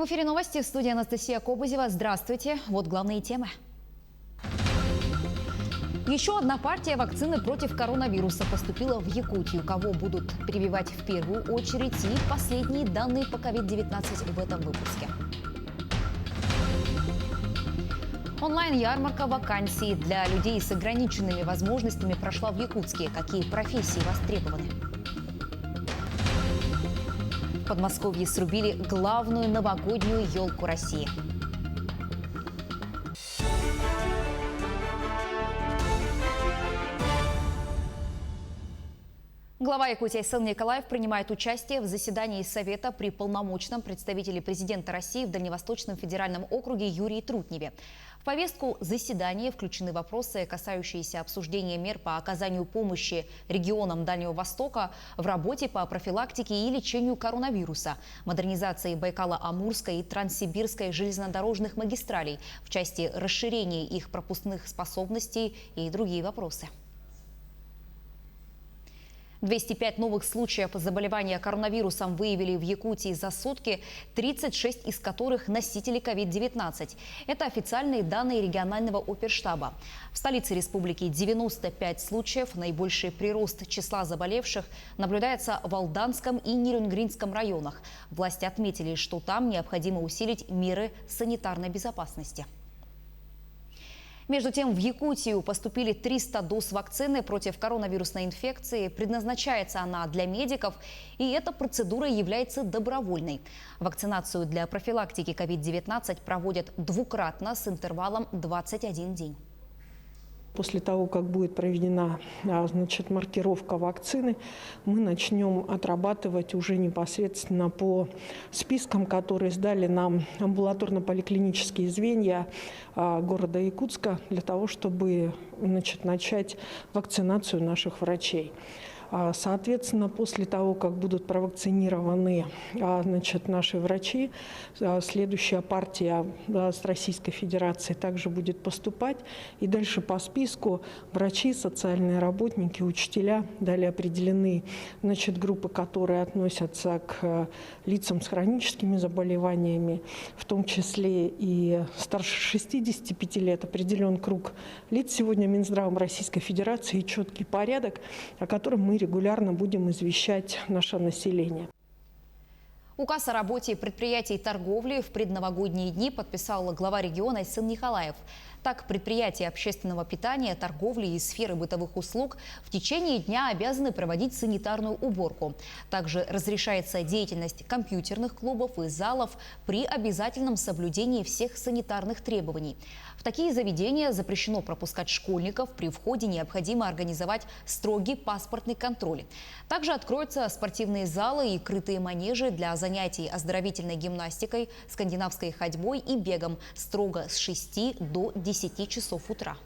В эфире новости, в студии Анастасия Кобызева. Здравствуйте. Вот главные темы. Еще одна партия вакцины против коронавируса поступила в Якутию. Кого будут прививать в первую очередь, и последние данные по COVID-19 в этом выпуске. Онлайн-ярмарка вакансий для людей с ограниченными возможностями прошла в Якутске. Какие профессии востребованы? В Подмосковье срубили главную новогоднюю елку России. Глава Якутии Айсен Николаев принимает участие в заседании Совета при полномочном представителе президента России в Дальневосточном федеральном округе Юрии Трутневе. В повестку заседания включены вопросы, касающиеся обсуждения мер по оказанию помощи регионам Дальнего Востока в работе по профилактике и лечению коронавируса, модернизации Байкало-Амурской и Транссибирской железнодорожных магистралей в части расширения их пропускных способностей и другие вопросы. 205 новых случаев заболевания коронавирусом выявили в Якутии за сутки, 36 из которых носители COVID-19. Это официальные данные регионального оперштаба. В столице республики 95 случаев. Наибольший прирост числа заболевших наблюдается в Алданском и Нерюнгринском районах. Власти отметили, что там необходимо усилить меры санитарной безопасности. Между тем, в Якутию поступили 300 доз вакцины против коронавирусной инфекции. Предназначается она для медиков, и эта процедура является добровольной. Вакцинацию для профилактики COVID-19 проводят двукратно с интервалом 21 день. После того, как будет проведена маркировка вакцины, мы начнем отрабатывать уже непосредственно по спискам, которые сдали нам амбулаторно-поликлинические звенья города Якутска, для того, чтобы начать вакцинацию наших врачей. Соответственно, после того, как будут провакцинированы наши врачи, следующая партия с Российской Федерации также будет поступать. И дальше по списку врачи, социальные работники, учителя. Далее определены группы, которые относятся к лицам с хроническими заболеваниями, в том числе и старше 65 лет. Определен круг лиц сегодня Минздравом Российской Федерации и четкий порядок, о котором мы регулярно будем извещать наше население. Указ о работе предприятий торговли в предновогодние дни подписал глава региона Айсен Николаев. Так, предприятия общественного питания, торговли и сферы бытовых услуг в течение дня обязаны проводить санитарную уборку. Также разрешается деятельность компьютерных клубов и залов при обязательном соблюдении всех санитарных требований. В такие заведения запрещено пропускать школьников. При входе необходимо организовать строгий паспортный контроль. Также откроются спортивные залы и крытые манежи для занятий оздоровительной гимнастикой, скандинавской ходьбой и бегом строго с 6 до 10 часов утра.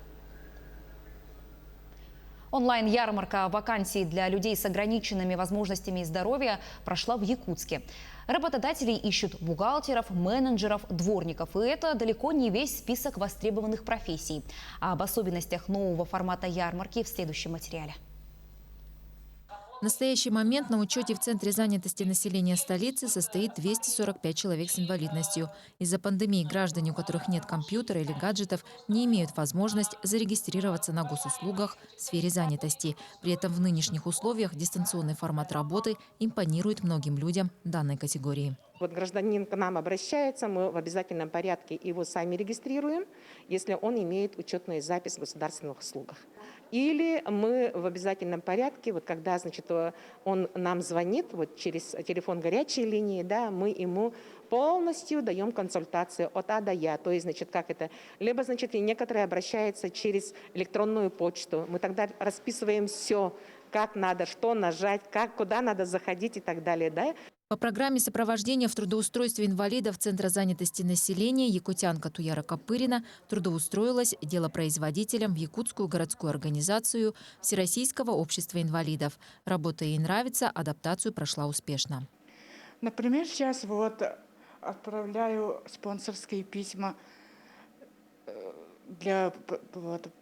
Онлайн-ярмарка вакансий для людей с ограниченными возможностями здоровья прошла в Якутске. Работодатели ищут бухгалтеров, менеджеров, дворников. И это далеко не весь список востребованных профессий. А об особенностях нового формата ярмарки в следующем материале. В настоящий момент на учете в Центре занятости населения столицы состоит 245 человек с инвалидностью. Из-за пандемии граждане, у которых нет компьютера или гаджетов, не имеют возможность зарегистрироваться на госуслугах в сфере занятости. При этом в нынешних условиях дистанционный формат работы импонирует многим людям данной категории. Вот гражданин к нам обращается, мы в обязательном порядке его сами регистрируем, если он имеет учетную запись в государственных услугах. Или мы в обязательном порядке, когда он нам звонит через телефон горячей линии, мы ему полностью даем консультацию от А до Я. То есть, как это? Либо, некоторые обращаются через электронную почту. Мы тогда расписываем все, как надо, что нажать, куда надо заходить и так далее. По программе сопровождения в трудоустройстве инвалидов Центра занятости населения якутянка Туяра Копырина трудоустроилась делопроизводителем в Якутскую городскую организацию Всероссийского общества инвалидов. Работа ей нравится, адаптацию прошла успешно. Например, сейчас отправляю спонсорские письма для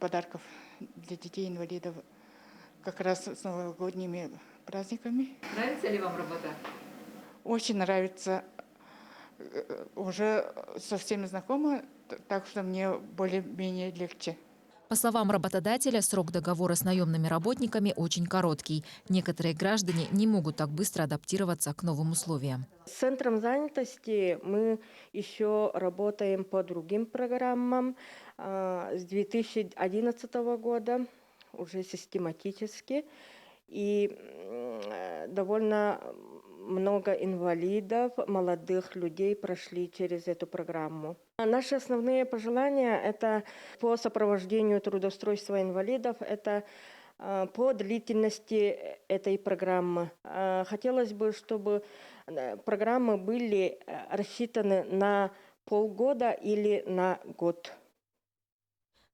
подарков для детей-инвалидов как раз с новогодними праздниками. Нравится ли вам работа? Очень нравится. уже со всеми знакома, так что мне более-менее легче. По словам работодателя, срок договора с наемными работниками очень короткий. Некоторые граждане не могут так быстро адаптироваться к новым условиям. С центром занятости мы еще работаем по другим программам с 2011 года, уже систематически. И довольно много инвалидов, молодых людей прошли через эту программу. Наши основные пожелания – это по сопровождению трудоустройства инвалидов, это по длительности этой программы. Хотелось бы, чтобы программы были рассчитаны на полгода или на год.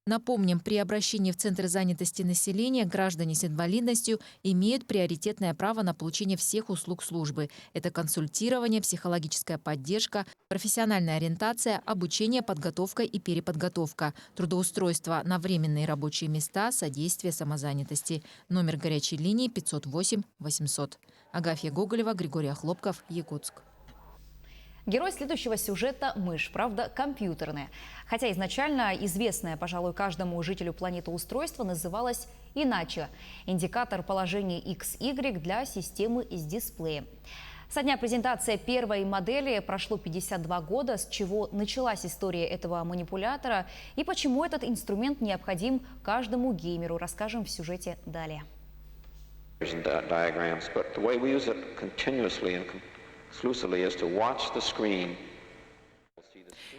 Напомним, при обращении в Центр занятости населения граждане с инвалидностью имеют приоритетное право на получение всех услуг службы. Это консультирование, психологическая поддержка, профессиональная ориентация, обучение, подготовка и переподготовка, трудоустройство на временные рабочие места, содействие самозанятости. Номер горячей линии 508 800. Агафья Гоголева, Григорий Хлопков, Якутск. Герой следующего сюжета – мышь, правда, компьютерная. Хотя изначально известное, пожалуй, каждому жителю планеты устройство называлось иначе – индикатор положения XY для системы с дисплеем. Со дня презентации первой модели прошло 52 года, с чего началась история этого манипулятора и почему этот инструмент необходим каждому геймеру, расскажем в сюжете далее.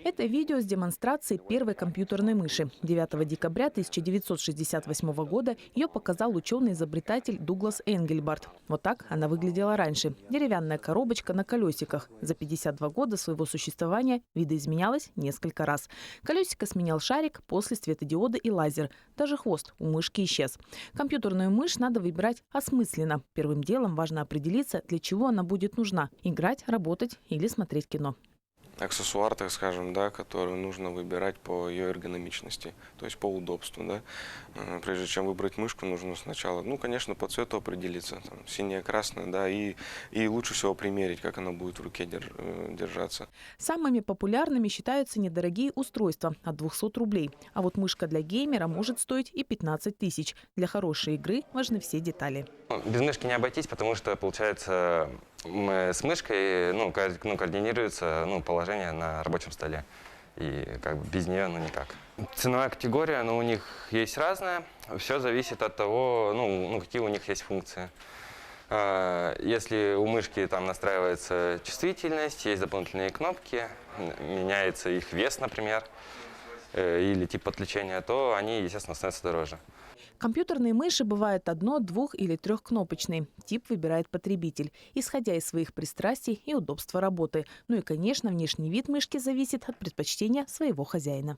Это видео с демонстрацией первой компьютерной мыши. 9 декабря 1968 года ее показал ученый-изобретатель Дуглас Энгельбарт. Вот так она выглядела раньше. Деревянная коробочка на колесиках. За 52 года своего существования видоизменялась несколько раз. Колесико сменял шарик, после светодиоды и лазер. Даже хвост у мышки исчез. Компьютерную мышь надо выбирать осмысленно. Первым делом важно определиться, для чего она будет нужна. Играть, работать или смотреть кино. Аксессуар, так скажем, да, который нужно выбирать по ее эргономичности, то есть по удобству. Да. Прежде чем выбрать мышку, нужно сначала, конечно, по цвету определиться, там, синяя, красная, да, и лучше всего примерить, как она будет в руке держаться. Самыми популярными считаются недорогие устройства от 200 рублей. А вот мышка для геймера может стоить и 15 тысяч. Для хорошей игры важны все детали. Без мышки не обойтись, потому что, получается, с мышкой координируется положение на рабочем столе. И без нее никак. Ценовая категория у них есть разная. Все зависит от того, какие у них есть функции. Если у мышки там настраивается чувствительность, есть дополнительные кнопки, меняется их вес, например, или тип подключения, то они, естественно, становятся дороже. Компьютерные мыши бывают одно-, двух- или трехкнопочные. Тип выбирает потребитель, исходя из своих пристрастий и удобства работы. И, конечно, внешний вид мышки зависит от предпочтения своего хозяина.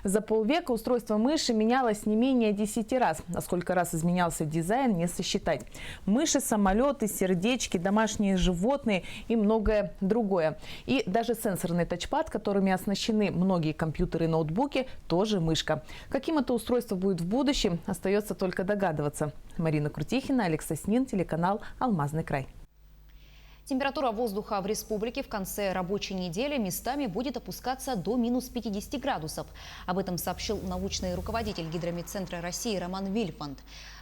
За полвека устройство мыши менялось не менее 10 раз. А сколько раз изменялся дизайн, не сосчитать. Мыши, самолеты, сердечки, домашние животные и многое другое. И даже сенсорный тачпад, которыми оснащены многие компьютеры и ноутбуки, тоже мышка. Каким это устройство будет в будущем, остается только догадываться. Марина Крутихина, Алекс Соснин, телеканал «Алмазный край». Температура воздуха в республике в конце рабочей недели местами будет опускаться до минус 50 градусов. Об этом сообщил научный руководитель Гидрометцентра России Роман Вильфанд.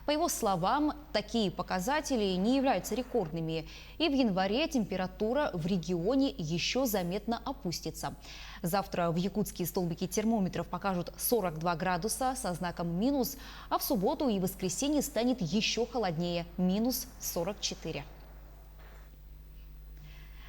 По его словам, такие показатели не являются рекордными. И в январе температура в регионе еще заметно опустится. Завтра в Якутске столбики термометров покажут 42 градуса со знаком минус, а в субботу и воскресенье станет еще холоднее – минус 44.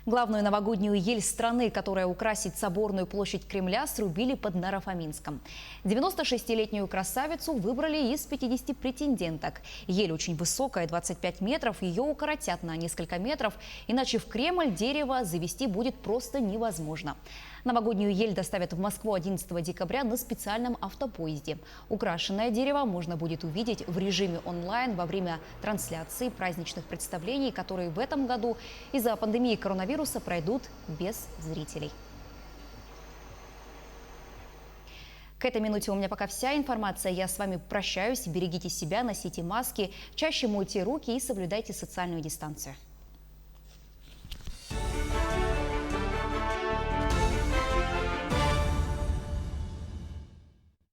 Главную новогоднюю ель страны, которая украсит соборную площадь Кремля, срубили под Наро-Фоминском. 96-летнюю красавицу выбрали из 50 претенденток. Ель очень высокая, 25 метров, ее укоротят на несколько метров, иначе в Кремль дерево завести будет просто невозможно. Новогоднюю ель доставят в Москву 11 декабря на специальном автопоезде. Украшенное дерево можно будет увидеть в режиме онлайн во время трансляции праздничных представлений, которые в этом году из-за пандемии коронавируса пройдут без зрителей. К этой минуте у меня пока вся информация. Я с вами прощаюсь. Берегите себя, носите маски, чаще мойте руки и соблюдайте социальную дистанцию.